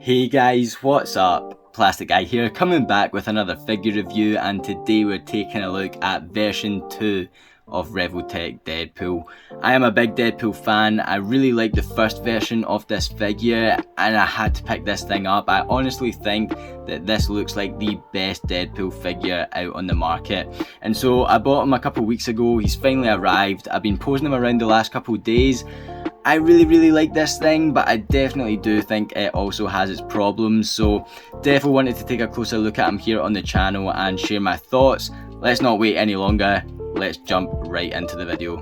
Hey guys, what's up? Plastic Guy here, coming back with another figure review, and today we're taking a look at version 2 of Revoltech Deadpool. I am a big Deadpool fan. I really like the first version of this figure and I had to pick this thing up. I honestly think that this looks like the best Deadpool figure out on the market. And so I bought him a couple weeks ago. He's finally arrived. I've been posing him around the last couple of days. I really like this thing, but I definitely do think it also has its problems, so definitely wanted to take a closer look at him here on the channel and share my thoughts. Let's not wait any longer, let's jump right into the video.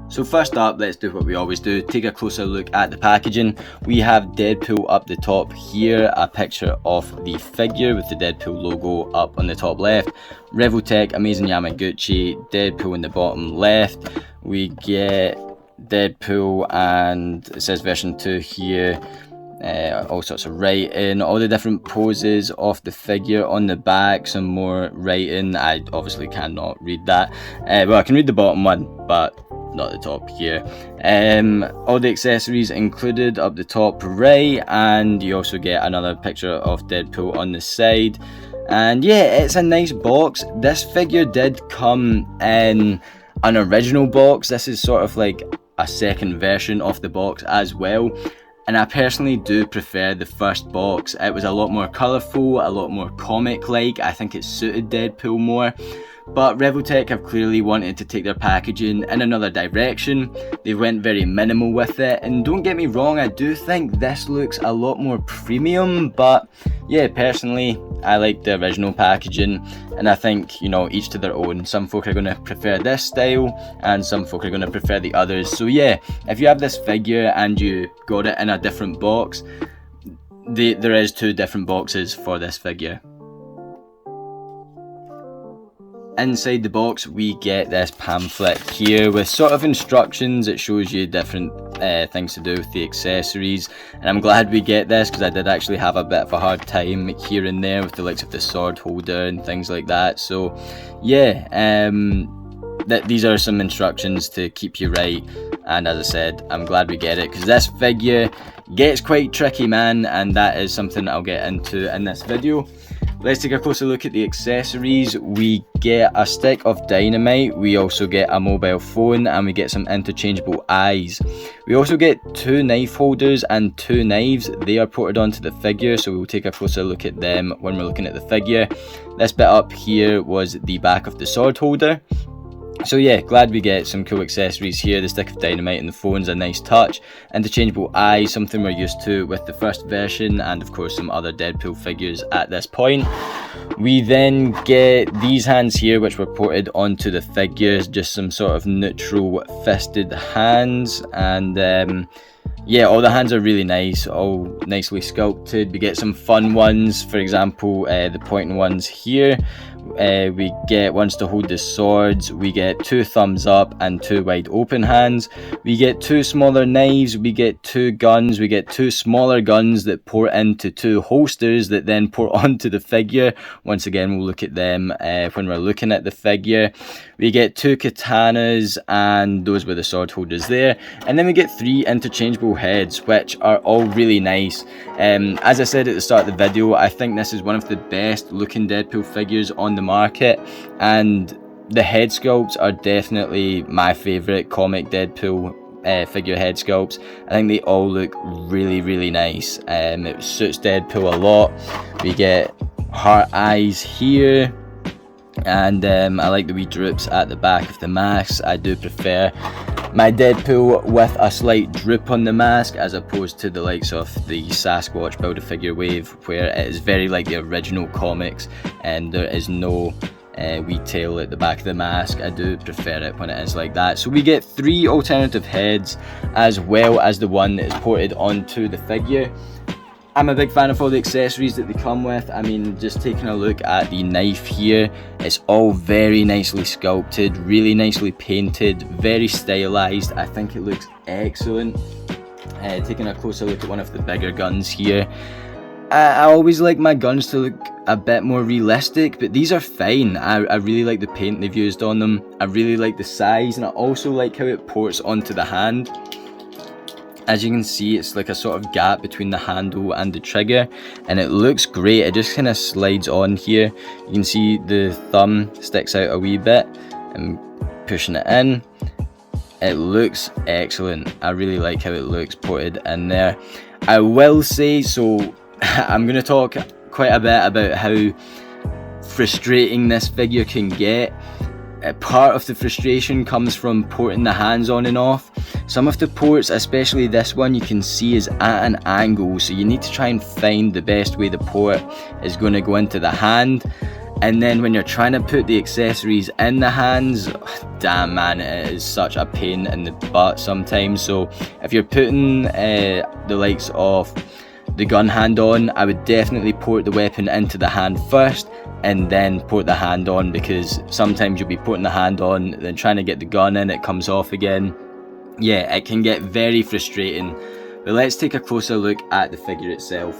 So first up, let's do what we always do, take a closer look at the packaging. We have Deadpool up the top here, a picture of the figure with the Deadpool logo up on the top left. Revoltech, Amazing Yamaguchi, Deadpool in the bottom left. We get Deadpool and it says version 2 here, all sorts of writing, all the different poses of the figure on the back, some more writing. I obviously cannot read that, well I can read the bottom one but not the top here. All the accessories included up the top right, and you also get another picture of Deadpool on the side. And yeah, it's a nice box. This figure did come in an original box. This is sort of like a second version of the box as well, and I personally do prefer the first box. It was a lot more colourful, a lot more comic like. I think it suited Deadpool more. But Revoltech have clearly wanted to take their packaging in another direction. They went very minimal with it, and don't get me wrong, I do think this looks a lot more premium, but yeah, personally I like the original packaging, and I think, you know, each to their own. Some folk are going to prefer this style and some folk are going to prefer the others. So yeah, if you have this figure and you got it in a different box, there is 2 different boxes for this figure. Inside the box we get this pamphlet here with sort of instructions. It shows you different things to do with the accessories, and I'm glad we get this because I did actually have a bit of a hard time here and there with the likes of the sword holder and things like that. So yeah, these are some instructions to keep you right, and as I said, I'm glad we get it because this figure gets quite tricky, man, and that is something I'll get into in this video. Let's take a closer look at the accessories. We get a stick of dynamite, we also get a mobile phone, and we get some interchangeable eyes. We also get 2 knife holders and 2 knives. They are ported onto the figure, so we'll take a closer look at them when we're looking at the figure. This bit up here was the back of the sword holder. So yeah, glad we get some cool accessories here. The stick of dynamite and the phone's a nice touch. Interchangeable eyes, something we're used to with the first version, and of course some other Deadpool figures at this point. We then get these hands here, which were ported onto the figures, just some sort of neutral fisted hands, and yeah, all the hands are really nice, all nicely sculpted. We get some fun ones, for example, the pointing ones here. We get ones to hold the swords. We get 2 thumbs up and 2 wide open hands. We get 2 smaller knives. We get 2 guns. We get 2 smaller guns that pour into 2 holsters that then pour onto the figure. Once again, we'll look at them when we're looking at the figure. We get 2 katanas, and those were the sword holders there. And then we get 3 interchangeable heads, which are all really nice. As I said at the start of the video, I think this is one of the best looking Deadpool figures on the market, and the head sculpts are definitely my favourite comic Deadpool figure head sculpts. I think they all look really nice. It suits Deadpool a lot. We get heart eyes here, and I like the wee droops at the back of the mask. I do prefer my Deadpool with a slight droop on the mask, as opposed to the likes of the Sasquatch Build-A-Figure wave, where it is very like the original comics and there is no wee tail at the back of the mask. I do prefer it when it is like that. So we get 3 alternative heads, as well as the one that is ported onto the figure. I'm a big fan of all the accessories that they come with. I mean, just taking a look at the knife here, it's all very nicely sculpted, really nicely painted, very stylized. I think it looks excellent. Taking a closer look at one of the bigger guns here, I always like my guns to look a bit more realistic, but these are fine. I really like the paint they've used on them. I really like the size, and I also like how it ports onto the hand. As you can see, it's like a sort of gap between the handle and the trigger, and it looks great. It just kind of slides on here. You can see the thumb sticks out a wee bit. I'm pushing it in. It looks excellent. I really like how it looks ported in there. I will say, so I'm going to talk quite a bit about how frustrating this figure can get. Part of the frustration comes from porting the hands on and off. Some of the ports, especially this one, you can see is at an angle, so you need to try and find the best way the port is going to go into the hand. And then when you're trying to put the accessories in the hands, damn man, it is such a pain in the butt sometimes. So if you're putting the likes of the gun hand on, I would definitely port the weapon into the hand first and then port the hand on, because sometimes you'll be putting the hand on, then trying to get the gun in, it comes off again. Yeah, it can get very frustrating. But let's take a closer look at the figure itself.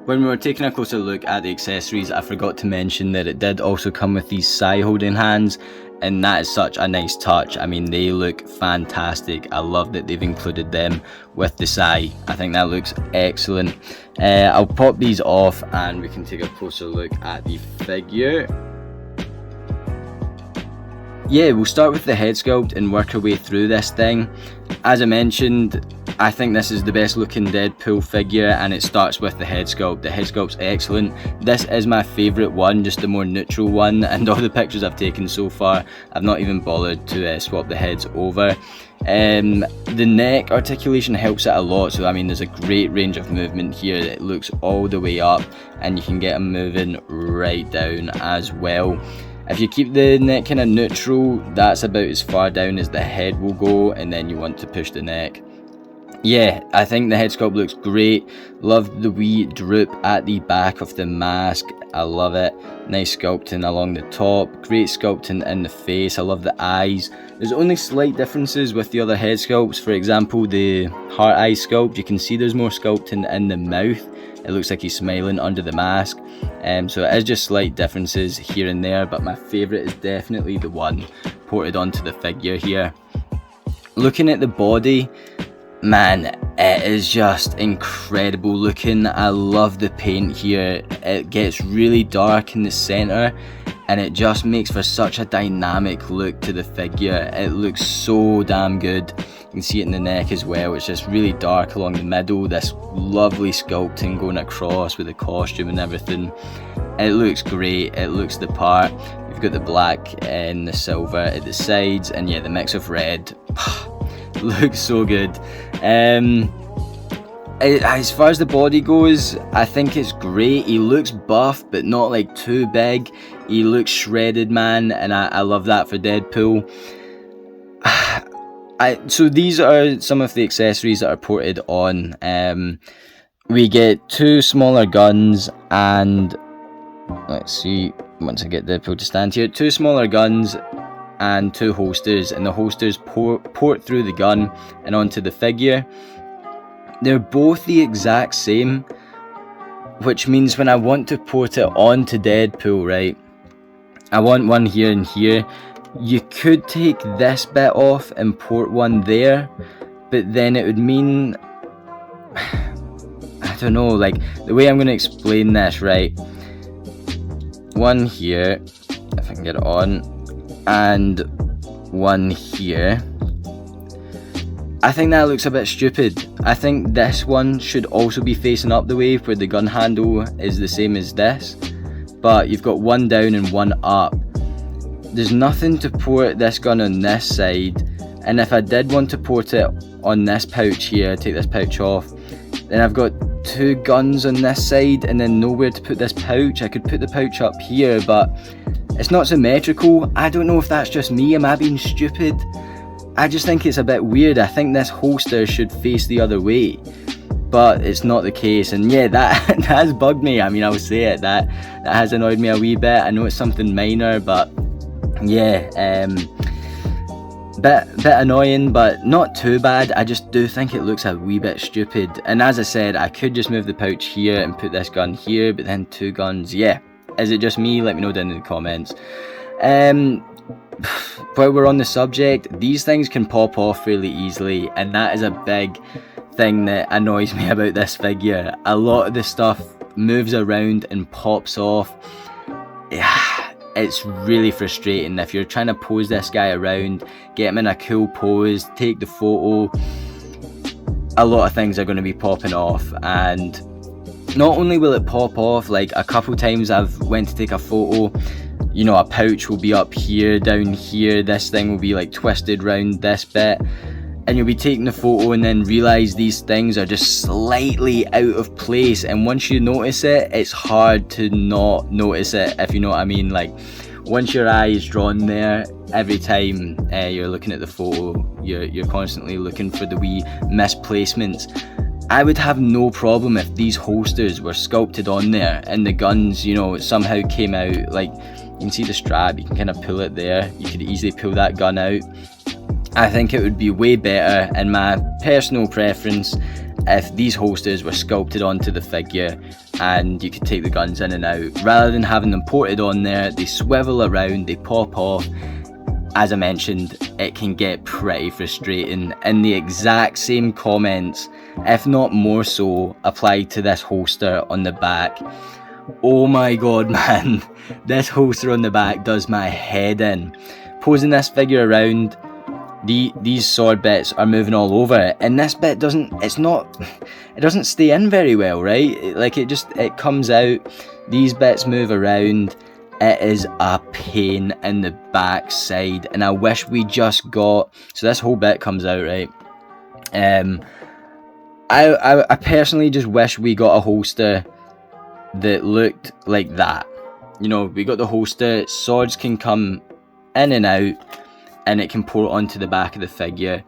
When we were taking a closer look at the accessories, I forgot to mention that it did also come with these side holding hands, and that is such a nice touch. I mean, they look fantastic. I love that they've included them with the side. I think that looks excellent. I'll pop these off and we can take a closer look at the figure. Yeah, we'll start with the head sculpt and work our way through this thing. As I mentioned, I think this is the best looking Deadpool figure, and it starts with the head sculpt. The head sculpt's excellent. This is my favourite one, just the more neutral one, and all the pictures I've taken so far, I've not even bothered to swap the heads over. The neck articulation helps it a lot, so I mean there's a great range of movement here. It looks all the way up, and you can get them moving right down as well. If you keep the neck kind of neutral, that's about as far down as the head will go, and then you want to push the neck. Yeah, I think the head sculpt looks great. Love the wee droop at the back of the mask. I love it. Nice sculpting along the top. Great sculpting in the face. I love the eyes. There's only slight differences with the other head sculpts. For example, the heart eye sculpt, you can see there's more sculpting in the mouth. It looks like he's smiling under the mask. So it is just slight differences here and there, but my favourite is definitely the one ported onto the figure here. Looking at the body, man, it is just incredible looking. I love the paint here. It gets really dark in the center, and it just makes for such a dynamic look to the figure. It looks so damn good. You can see it in the neck as well. It's just really dark along the middle. This lovely sculpting going across with the costume and everything. It looks great. It looks the part. We've got the black and the silver at the sides, and yeah, the mix of red. Looks so good. As far as the body goes, I think it's great. He looks buff, but not like too big. He looks shredded, man, and I love that for Deadpool. So these are some of the accessories that are ported on. We get two smaller guns, and let's see, once I get Deadpool to stand here, two smaller guns and two holsters, and the holsters port through the gun and onto the figure. They're both the exact same, which means when I want to port it onto Deadpool, right, I want one here and here. You could take this bit off and port one there, but then it would mean, I don't know, like the way I'm going to explain this, right, one here, if I can get it on, and one here. I think that looks a bit stupid. I think this one should also be facing up the way, where the gun handle is the same as this, but you've got one down and one up. There's nothing to port this gun on this side, and if I did want to port it on this pouch here, take this pouch off, then I've got two guns on this side and then nowhere to put this pouch. I could put the pouch up here, but it's not symmetrical. I don't know if that's just me. Am I being stupid? I just think it's a bit weird. I think this holster should face the other way, but it's not the case. And yeah, that has bugged me. I mean, I will say it, that has annoyed me a wee bit. I know it's something minor, but yeah, bit annoying, but not too bad. I just do think it looks a wee bit stupid. And as I said, I could just move the pouch here and put this gun here, but then two guns. Yeah, is it just me? Let me know down in the comments. while we're on the subject, these things can pop off really easily, and that is a big thing that annoys me about this figure. A lot of the stuff moves around and pops off. It's really frustrating. If you're trying to pose this guy around, get him in a cool pose, take the photo, a lot of things are going to be popping off. And not only will it pop off, like a couple times I've went to take a photo, you know, a pouch will be up here, down here, this thing will be like twisted round this bit, and you'll be taking the photo and then realise these things are just slightly out of place, and once you notice it, it's hard to not notice it, if you know what I mean. Like, once your eye is drawn there, every time you're looking at the photo, you're constantly looking for the wee misplacements. I would have no problem if these holsters were sculpted on there and the guns, you know, somehow came out. Like, you can see the strap, you can kind of pull it there, you could easily pull that gun out. I think it would be way better, in my personal preference, if these holsters were sculpted onto the figure and you could take the guns in and out, rather than having them ported on there. They swivel around, they pop off. As I mentioned, it can get pretty frustrating, and the exact same comments, if not more so, apply to this holster on the back. Oh my god, man, this holster on the back does my head in. Posing this figure around, these sword bits are moving all over it, and this bit doesn't stay in very well, right? Like, it comes out, these bits move around. It is a pain in the backside, and I wish we just got, so this whole bit comes out, right? I personally just wish we got a holster that looked like that. You know, we got the holster, swords can come in and out, and it can pour onto the back of the figure.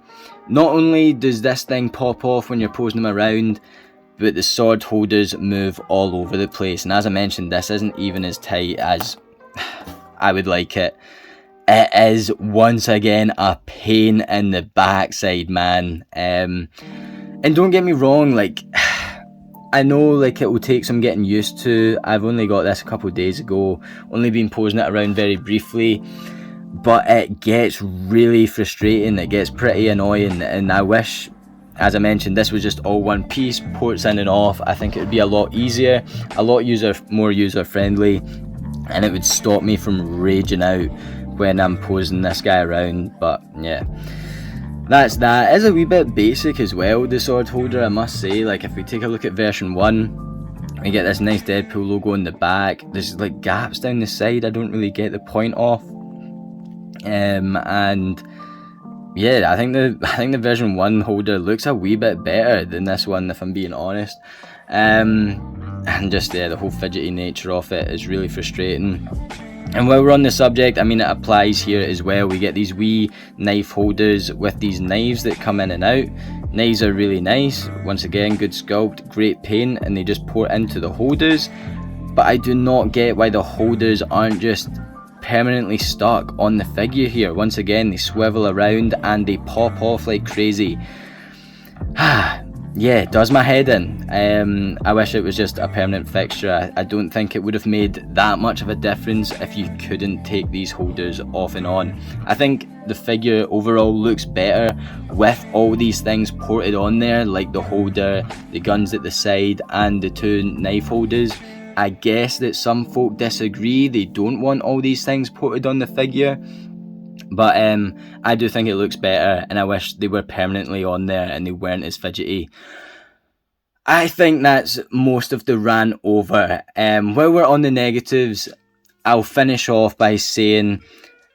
Not only does this thing pop off when you're posing them around, but the sword holders move all over the place. And as I mentioned, this isn't even as tight as I would like it. It is, once again, a pain in the backside, man. And don't get me wrong, like, I know, like, it will take some getting used to. I've only got this a couple of days ago, only been posing it around very briefly, but it gets really frustrating. It gets pretty annoying, and I wish, as I mentioned, this was just all one piece, ports in and off. I think it would be a lot easier, a lot more user friendly, and it would stop me from raging out when I'm posing this guy around. But yeah, that's that. It's a wee bit basic as well, the sword holder, I must say. Like, if we take a look at version 1, we get this nice Deadpool logo in the back. There's like gaps down the side, I don't really get the point of. And yeah, I think the version 1 holder looks a wee bit better than this one, if I'm being honest. And just the whole fidgety nature of it is really frustrating. And while we're on the subject, I mean, it applies here as well. We get these wee knife holders with these knives that come in and out. Knives are really nice. Once again, good sculpt, great paint, and they just pour into the holders. But I do not get why the holders aren't just permanently stuck on the figure here. Once again, they swivel around and they pop off like crazy. Yeah, it does my head in. I wish it was just a permanent fixture. I don't think it would have made that much of a difference if you couldn't take these holders off and on. I think the figure overall looks better with all these things ported on there, like the holder, the guns at the side, and the two knife holders. I guess that some folk disagree. They don't want all these things ported on the figure. But I do think it looks better, and I wish they were permanently on there and they weren't as fidgety. I think that's most of the rant over. While we're on the negatives, I'll finish off by saying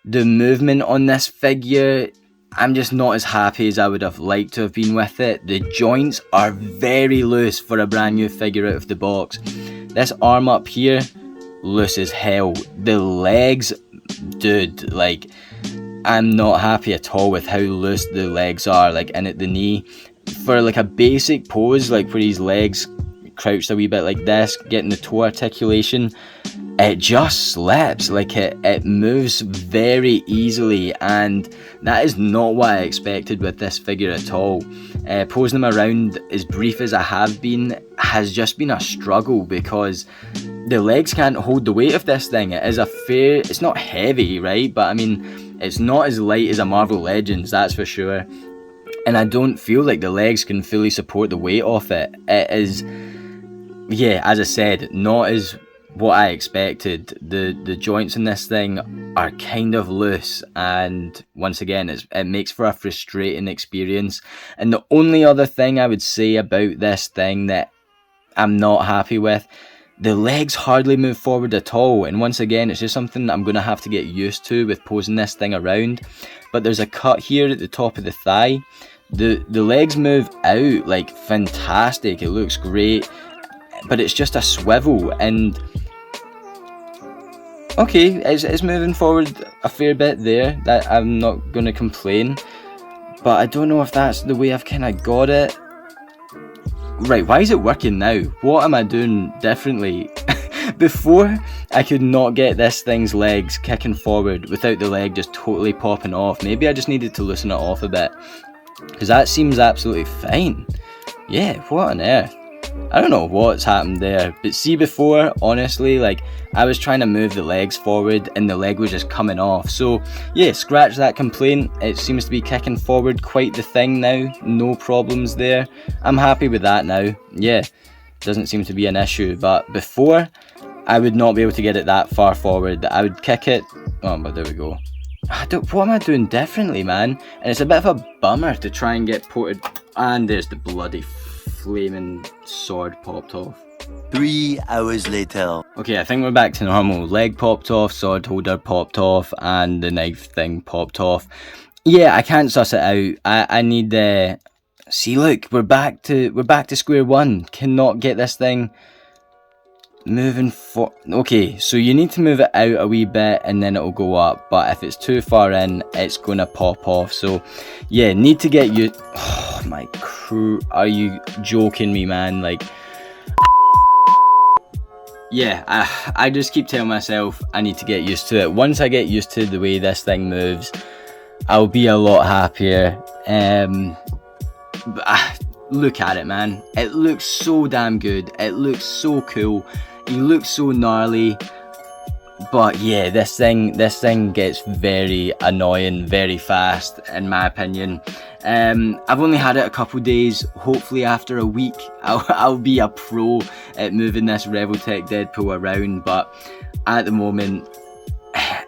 the movement on this figure, I'm just not as happy as I would have liked to have been with it. The joints are very loose for a brand new figure out of the box. This arm up here, loose as hell. The legs, dude, like, I'm not happy at all with how loose the legs are, like in at the knee. For like a basic pose, like where his legs crouched a wee bit like this, getting the toe articulation, it just slips. Like it moves very easily, and that is not what I expected with this figure at all. Posing them around as brief as I have been has just been a struggle, because the legs can't hold the weight of this thing. It is it's not heavy, right? But I mean, It's not as light as a Marvel Legends, that's for sure. And I don't feel like the legs can fully support the weight off it. It is, yeah, as I said, not as what I expected. The joints in this thing are kind of loose, and once again, it makes for a frustrating experience. And the only other thing I would say about this thing that I'm not happy with, the legs hardly move forward at all, and once again, it's just something I'm going to have to get used to with posing this thing around. But there's a cut here at the top of the thigh. The legs move out like fantastic, it looks great, but it's just a swivel, and okay, it's moving forward a fair bit there, that I'm not going to complain, but I don't know if that's the way I've kind of got it. Right, why is it working now? What am I doing differently? Before, I could not get this thing's legs kicking forward without the leg just totally popping off. Maybe I just needed to loosen it off a bit, because that seems absolutely fine. Yeah, what on earth? I don't know what's happened there, but see, before, honestly, like, I was trying to move the legs forward and the leg was just coming off. So yeah, scratch that complaint. It seems to be kicking forward quite the thing now, no problems there. I'm happy with that now. Yeah, doesn't seem to be an issue, but before, I would not be able to get it that far forward. I would kick it, oh, but there we go. What am I doing differently, man? And it's a bit of a bummer to try and get ported, and there's the bloody flaming sword popped off. 3 hours later. Okay, I think we're back to normal. Leg popped off, sword holder popped off, and the knife thing popped off. Yeah, I can't suss it out. I need the. See, look, we're back to square one. Cannot get this thing moving for. Okay, so you need to move it out a wee bit and then it'll go up. But if it's too far in, it's gonna pop off. So yeah, need to get you. Oh my crew, are you joking me, man? Like. Yeah, I just keep telling myself I need to get used to it. Once I get used to the way this thing moves, I'll be a lot happier. Look at it, man. It looks so damn good. It looks so cool. He looks so gnarly. But yeah, this thing gets very annoying very fast, in my opinion. I've only had it a couple days. Hopefully after a week I'll be a pro at moving this Revoltech Deadpool around, but at the moment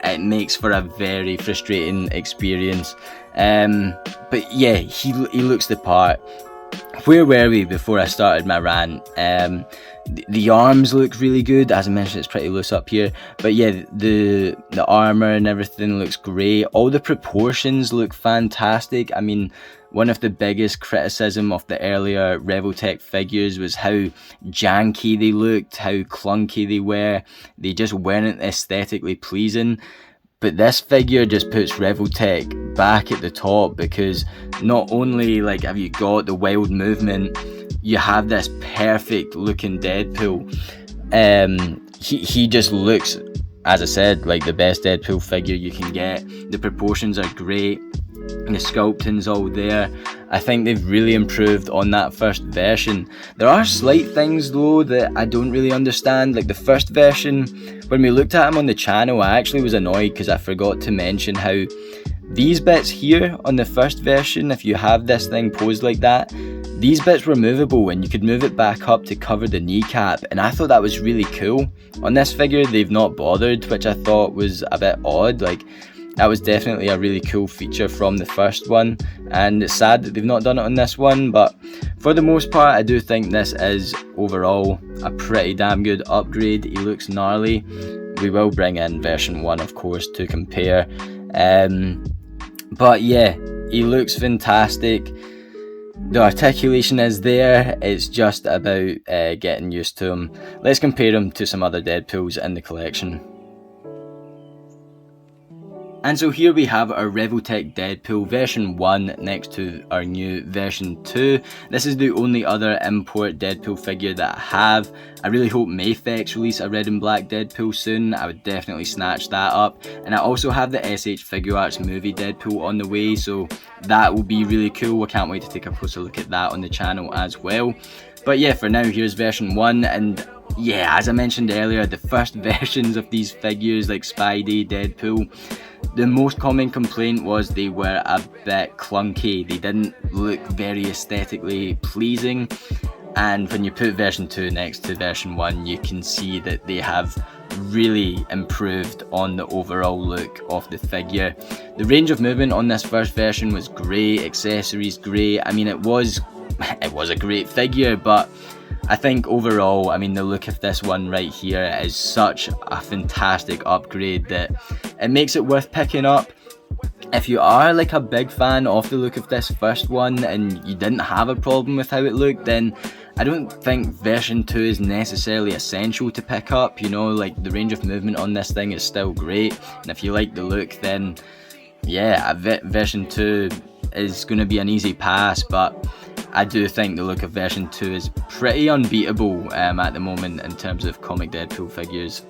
it makes for a very frustrating experience. But yeah, he looks the part. Where were we before I started my rant? The arms look really good. As I mentioned, it's pretty loose up here, but yeah, the armor and everything looks great. All the proportions look fantastic. I mean, one of the biggest criticism of the earlier Revoltech figures was how janky they looked, how clunky they were. They just weren't aesthetically pleasing. But this figure just puts Revoltech back at the top, because not only like have you got the wild movement, you have this perfect looking Deadpool. He just looks, as I said, like the best Deadpool figure you can get. The proportions are great, and the sculpting's all there. I think they've really improved on that first version. There are slight things though that I don't really understand. Like the first version, when we looked at him on the channel, I actually was annoyed because I forgot to mention how these bits here on the first version, if you have this thing posed like that, these bits were movable and you could move it back up to cover the kneecap, and I thought that was really cool. On this figure they've not bothered, which I thought was a bit odd. Like, that was definitely a really cool feature from the first one, and it's sad that they've not done it on this one, but for the most part I do think this is overall a pretty damn good upgrade. He looks gnarly. We will bring in version 1 of course to compare, but yeah, he looks fantastic. The articulation is there, it's just about getting used to him. Let's compare him to some other Deadpools in the collection. And so here we have our Revoltech Deadpool version 1 next to our new version 2. This is the only other import Deadpool figure that I have. I really hope Mafex release a red and black Deadpool soon. I would definitely snatch that up. And I also have the SH Figuarts movie Deadpool on the way, so that will be really cool. I can't wait to take a closer look at that on the channel as well. But yeah, for now, here's version 1, and Yeah, as I mentioned earlier, the first versions of these figures like Spidey, Deadpool, the most common complaint was they were a bit clunky. They didn't look very aesthetically pleasing. And when you put version 2 next to version 1, you can see that they have really improved on the overall look of the figure. The range of movement on this first version was great, accessories great. I mean, it was a great figure, but I think overall, I mean, the look of this one right here is such a fantastic upgrade that it makes it worth picking up. If you are like a big fan of the look of this first one and you didn't have a problem with how it looked, then I don't think version 2 is necessarily essential to pick up. You know, like the range of movement on this thing is still great, and if you like the look, then yeah, version 2 is going to be an easy pass. But I do think the look of version 2 is pretty unbeatable at the moment in terms of comic Deadpool figures.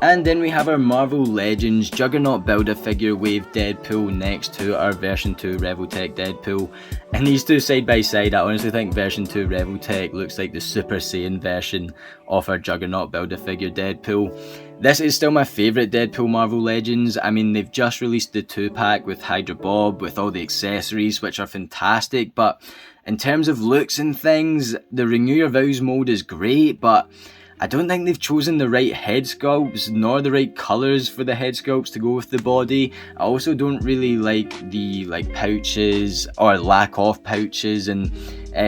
And then we have our Marvel Legends Juggernaut Build-A-Figure Wave Deadpool next to our version 2 Revoltech Deadpool. And these two side by side, I honestly think version 2 Revoltech looks like the Super Saiyan version of our Juggernaut Build-A-Figure Deadpool. This is still my favourite Deadpool Marvel Legends. I mean, they've just released the 2-pack with Hydra Bob, with all the accessories, which are fantastic, but in terms of looks and things, the Renew Your Vows mode is great, but I don't think they've chosen the right head sculpts nor the right colours for the head sculpts to go with the body. I also don't really like the pouches or lack of pouches and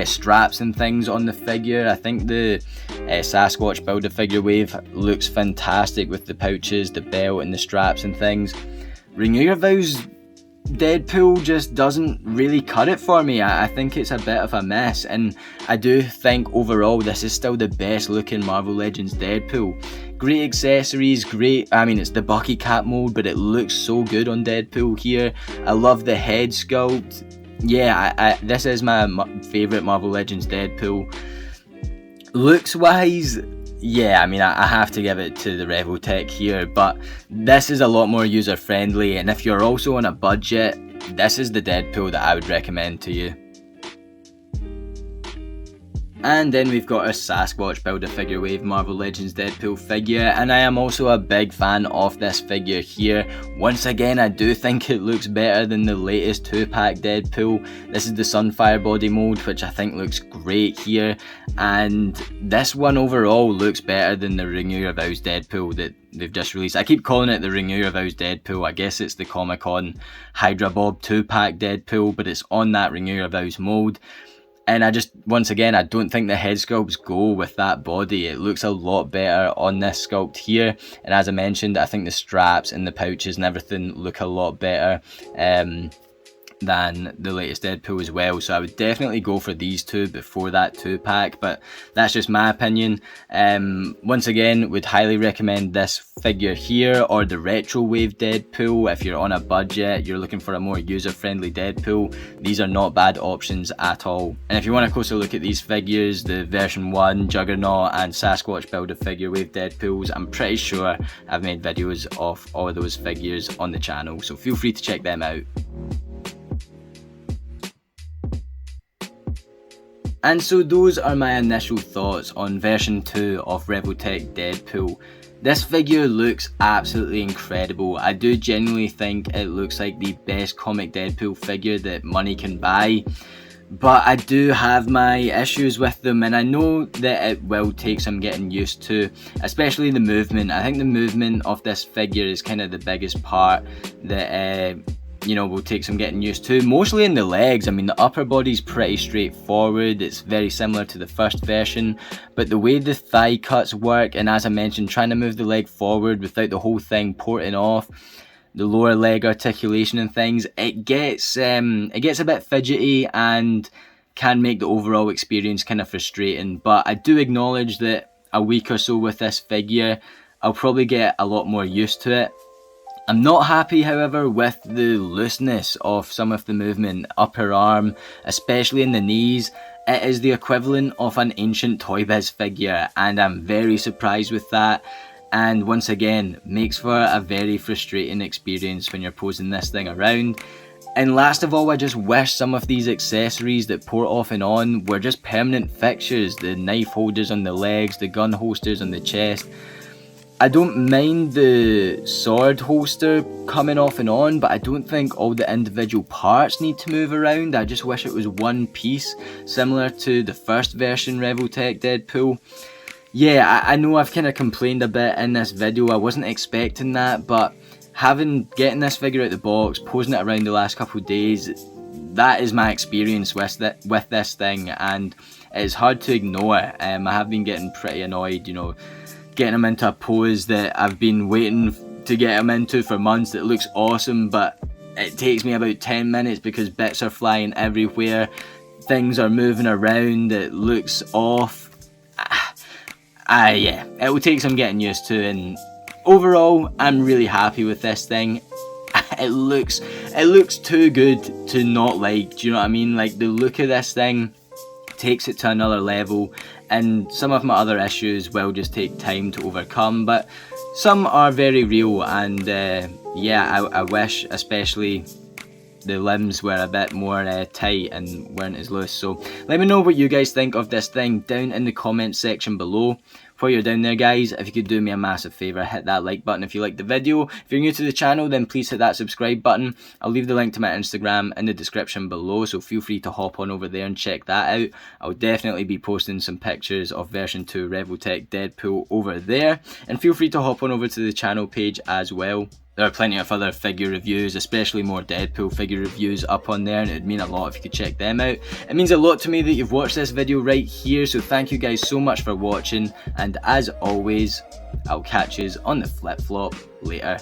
straps and things on the figure. I think the Sasquatch Build-A-Figure Wave looks fantastic with the pouches, the belt and the straps and things. Renew Your Vows Deadpool just doesn't really cut it for me. I think it's a bit of a mess, and I do think overall this is still the best looking Marvel Legends Deadpool. Great accessories, great, I mean it's the Bucky Cap mode, but it looks so good on Deadpool here. I love the head sculpt. Yeah, this is my favourite Marvel Legends Deadpool. Looks wise, yeah, I mean, I have to give it to the Revoltech here, but this is a lot more user friendly, and if you're also on a budget, this is the Deadpool that I would recommend to you. And then we've got our Sasquatch Build-A-Figure Wave Marvel Legends Deadpool figure, and I am also a big fan of this figure here. Once again, I do think it looks better than the latest 2-pack Deadpool. This is the Sunfire body mode, which I think looks great here, and this one overall looks better than the Renew Your Vows Deadpool that they've just released. I keep calling it the Renew Your Vows Deadpool. I guess it's the Comic-Con Hydra Bob 2-pack Deadpool, but it's on that Renew Your Vows mode. And once again, I don't think the head sculpts go with that body. It looks a lot better on this sculpt here. And as I mentioned, I think the straps and the pouches and everything look a lot better than the latest Deadpool as well. So I would definitely go for these two before that 2-pack, but that's just my opinion. Once again, would highly recommend this figure here or the Retro Wave Deadpool. If you're on a budget, you're looking for a more user-friendly Deadpool, these are not bad options at all. And if you want a closer look at these figures, the version 1 Juggernaut and Sasquatch Build-A-Figure Wave Deadpools, I'm pretty sure I've made videos of all of those figures on the channel, so feel free to check them out. And so those are my initial thoughts on version 2 of Revoltech Deadpool. This figure looks absolutely incredible. I do genuinely think it looks like the best comic Deadpool figure that money can buy. But I do have my issues with them, and I know that it will take some getting used to, especially the movement. I think the movement of this figure is kind of the biggest part that will take some getting used to, mostly in the legs. I mean, the upper body's pretty straightforward, it's very similar to the first version, but the way the thigh cuts work, and as I mentioned, trying to move the leg forward without the whole thing porting off, the lower leg articulation and things, it gets a bit fidgety and can make the overall experience kind of frustrating. But I do acknowledge that a week or so with this figure, I'll probably get a lot more used to it. I'm not happy, however, with the looseness of some of the movement, upper arm, especially in the knees. It is the equivalent of an ancient Toy Biz figure, and I'm very surprised with that. And once again, makes for a very frustrating experience when you're posing this thing around. And last of all, I just wish some of these accessories that port off and on were just permanent fixtures. The knife holders on the legs, the gun holsters on the chest. I don't mind the sword holster coming off and on, but I don't think all the individual parts need to move around. I just wish it was one piece, similar to the first version Revoltech Deadpool. Yeah, I know I've kind of complained a bit in this video. I wasn't expecting that, but getting this figure out the box, posing it around the last couple of days, that is my experience with this thing, and it's hard to ignore. I have been getting pretty annoyed, you know, getting him into a pose that I've been waiting to get him into for months. That looks awesome, but it takes me about 10 minutes because bits are flying everywhere, things are moving around, it looks off. Yeah, it will take some getting used to, and overall I'm really happy with this thing. It looks too good to not like, do you know what I mean? Like, the look of this thing takes it to another level, and some of my other issues will just take time to overcome, but some are very real. And yeah, I wish especially the limbs were a bit more tight and weren't as loose. So let me know what you guys think of this thing down in the comments section below. While you're down there, guys, if you could do me a massive favour, hit that like button if you liked the video. If you're new to the channel, then please hit that subscribe button. I'll leave the link to my Instagram in the description below, so feel free to hop on over there and check that out. I'll definitely be posting some pictures of version 2 Revoltech Deadpool over there, and feel free to hop on over to the channel page as well. There are plenty of other figure reviews, especially more Deadpool figure reviews up on there, and it'd mean a lot if you could check them out. It means a lot to me that you've watched this video right here, so thank you guys so much for watching, and as always, I'll catch yous on the flip-flop later.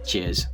Cheers.